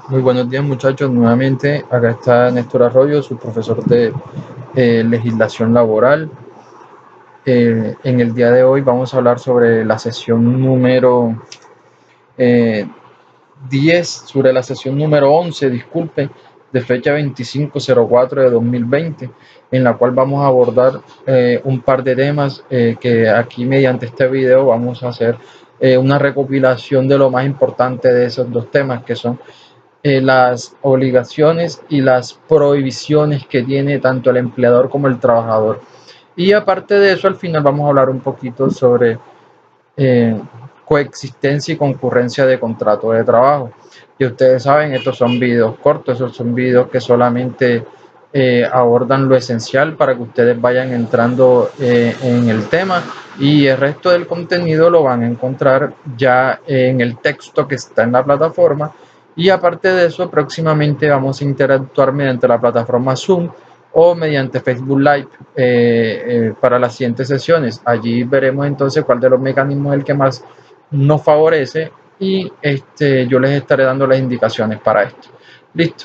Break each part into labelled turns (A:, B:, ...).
A: Muy buenos días muchachos, nuevamente acá está Néstor Arroyo, su profesor de legislación laboral. En el día de hoy vamos a hablar sobre la sesión número eh, 10, sobre la sesión número 11, disculpe, de fecha 2504 de 2020, en la cual vamos a abordar un par de temas que aquí mediante este video vamos a hacer una recopilación de lo más importante de esos dos temas, que son las obligaciones y las prohibiciones que tiene tanto el empleador como el trabajador. Y aparte de eso, al final vamos a hablar un poquito sobre eh, coexistencia y concurrencia de contrato de trabajo. Y ustedes saben, estos son videos cortos, esos son videos que solamente abordan lo esencial para que ustedes vayan entrando en el tema, y el resto del contenido lo van a encontrar ya en el texto que está en la plataforma. Y aparte de eso, próximamente vamos a interactuar mediante la plataforma Zoom o mediante Facebook Live para las siguientes sesiones. Allí veremos entonces cuál de los mecanismos es el que más nos favorece, y yo les estaré dando las indicaciones para esto. Listo.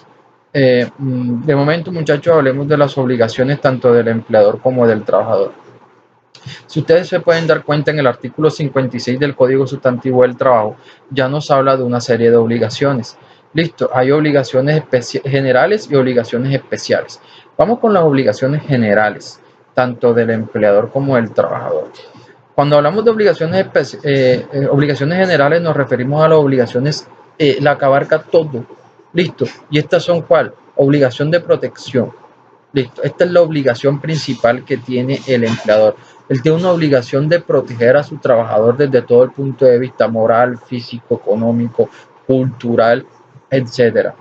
A: De momento, muchachos, hablemos de las obligaciones tanto del empleador como del trabajador. Si ustedes se pueden dar cuenta, en el artículo 56 del Código Sustantivo del Trabajo ya nos habla de una serie de obligaciones. Listo, hay obligaciones generales y obligaciones especiales. Vamos con las obligaciones generales, tanto del empleador como del trabajador. Cuando hablamos de obligaciones generales, nos referimos a las obligaciones, la que abarca todo. Listo. ¿Y estas son cuál? Obligación de protección. Listo. Esta es la obligación principal que tiene el empleador. Él tiene una obligación de proteger a su trabajador desde todo el punto de vista moral, físico, económico, cultural, etcétera.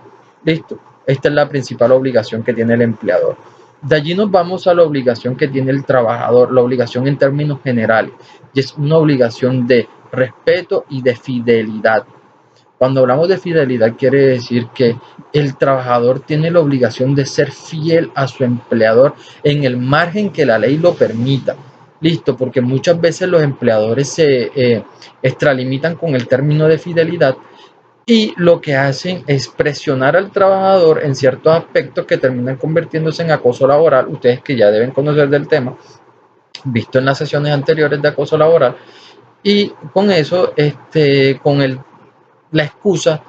A: Listo. Esta es la principal obligación que tiene el empleador. De allí nos vamos a la obligación que tiene el trabajador, la obligación en términos generales, y es una obligación de respeto y de fidelidad. Cuando hablamos de fidelidad, quiere decir que el trabajador tiene la obligación de ser fiel a su empleador en el margen que la ley lo permita. Listo, porque muchas veces los empleadores se extralimitan con el término de fidelidad, y lo que hacen es presionar al trabajador en ciertos aspectos que terminan convirtiéndose en acoso laboral. Ustedes que ya deben conocer del tema, visto en las sesiones anteriores de acoso laboral, y con eso, la excusa,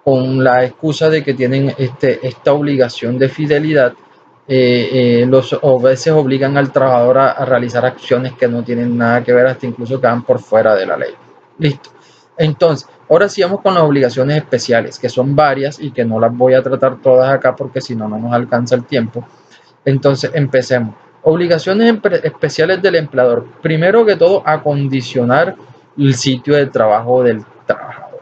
A: con la excusa de que tienen esta obligación de fidelidad, a veces obligan al trabajador a realizar acciones que no tienen nada que ver, hasta incluso quedan por fuera de la ley. Listo. Entonces, ahora sí vamos con las obligaciones especiales, que son varias y que no las voy a tratar todas acá porque si no, no nos alcanza el tiempo. Entonces, empecemos. Obligaciones especiales del empleador. Primero que todo, acondicionar el sitio de trabajo del trabajador.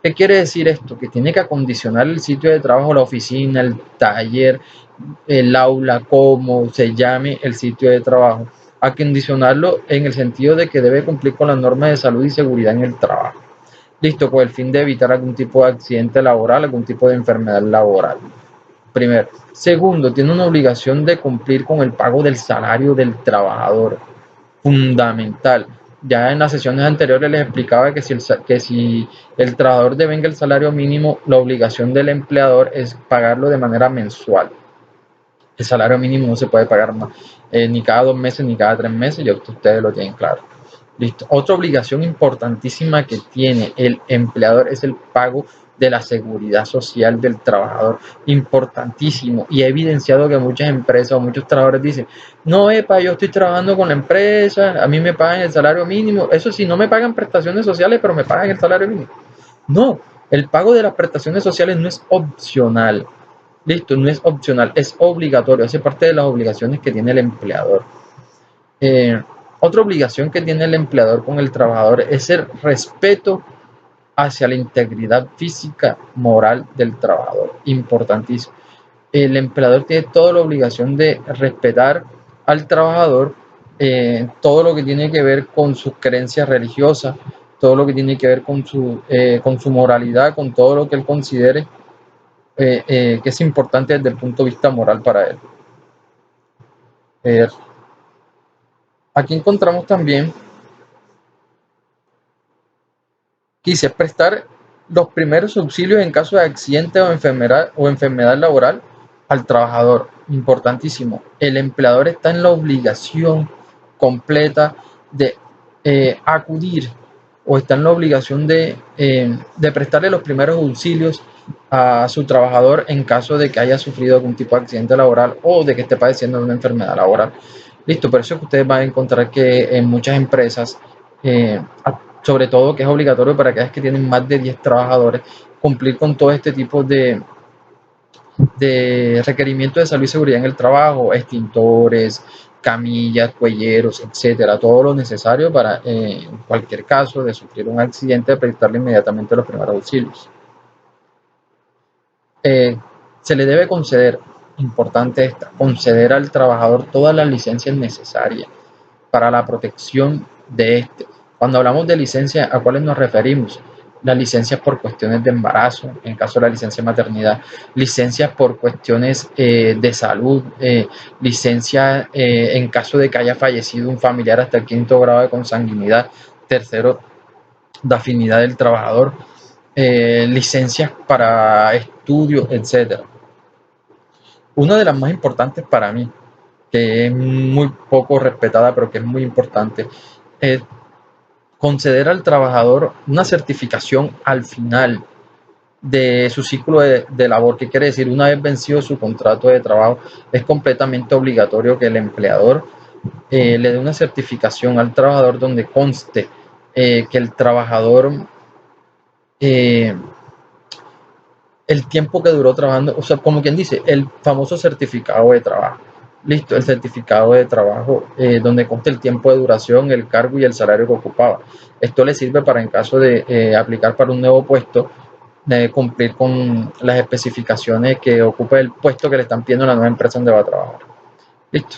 A: ¿Qué quiere decir esto? Que tiene que acondicionar el sitio de trabajo, la oficina, el taller, el aula, como se llame el sitio de trabajo. Acondicionarlo en el sentido de que debe cumplir con las normas de salud y seguridad en el trabajo. Listo, con el fin de evitar algún tipo de accidente laboral, algún tipo de enfermedad laboral. Primero. Segundo, tiene una obligación de cumplir con el pago del salario del trabajador. Fundamental. Ya en las sesiones anteriores les explicaba que si el trabajador devenga el salario mínimo, la obligación del empleador es pagarlo de manera mensual. El salario mínimo no se puede pagar más, ni cada 2 meses ni cada 3 meses, ya ustedes lo tienen claro. Listo. Otra obligación importantísima que tiene el empleador es el pago de la seguridad social del trabajador. Importantísimo. Y he evidenciado que muchas empresas o muchos trabajadores dicen, no, epa, yo estoy trabajando con la empresa, a mí me pagan el salario mínimo. Eso sí, no me pagan prestaciones sociales, pero me pagan el salario mínimo. No, el pago de las prestaciones sociales no es opcional. Listo, no es opcional, es obligatorio, hace parte de las obligaciones que tiene el empleador. Eh, Otra obligación que tiene el empleador con el trabajador es el respeto hacia la integridad física, moral del trabajador. Importantísimo. El empleador tiene toda la obligación de respetar al trabajador, todo lo que tiene que ver con sus creencias religiosas, todo lo que tiene que ver con su moralidad, con todo lo que él considere que es importante desde el punto de vista moral para él. Eh, Aquí encontramos también, quise prestar Los primeros auxilios en caso de accidente o enfermedad laboral al trabajador. Importantísimo. El empleador está en la obligación completa de acudir o está en la obligación de prestarle los primeros auxilios a su trabajador en caso de que haya sufrido algún tipo de accidente laboral o de que esté padeciendo una enfermedad laboral. Listo, por eso que ustedes van a encontrar que en muchas empresas, eh, sobre todo que es obligatorio para aquellas que tienen más de 10 trabajadores, cumplir con todo este tipo de requerimientos de salud y seguridad en el trabajo, extintores, camillas, cuelleros, etcétera, todo lo necesario para, en cualquier caso de sufrir un accidente, prestarle inmediatamente los primeros auxilios. Eh, Se le debe conceder, importante esta, conceder al trabajador todas las licencias necesarias para la protección de este. Cuando hablamos de licencia, ¿a cuáles nos referimos? Las licencias por cuestiones de embarazo, en caso de la licencia de maternidad, licencias por cuestiones de salud, licencia en caso de que haya fallecido un familiar hasta el quinto grado de consanguinidad, tercero, de afinidad del trabajador, licencias para estudios, etcétera. Una de las más importantes para mí, que es muy poco respetada, pero que es muy importante, es conceder al trabajador una certificación al final de su ciclo de labor. ¿Qué quiere decir? Una vez vencido su contrato de trabajo, es completamente obligatorio que el empleador le dé una certificación al trabajador donde conste que el trabajador, eh, el tiempo que duró trabajando, o sea, como quien dice, el famoso certificado de trabajo. Listo, el certificado de trabajo donde consta el tiempo de duración, el cargo y el salario que ocupaba. Esto le sirve para, en caso de aplicar para un nuevo puesto, de cumplir con las especificaciones que ocupa el puesto que le están pidiendo a la nueva empresa donde va a trabajar. Listo.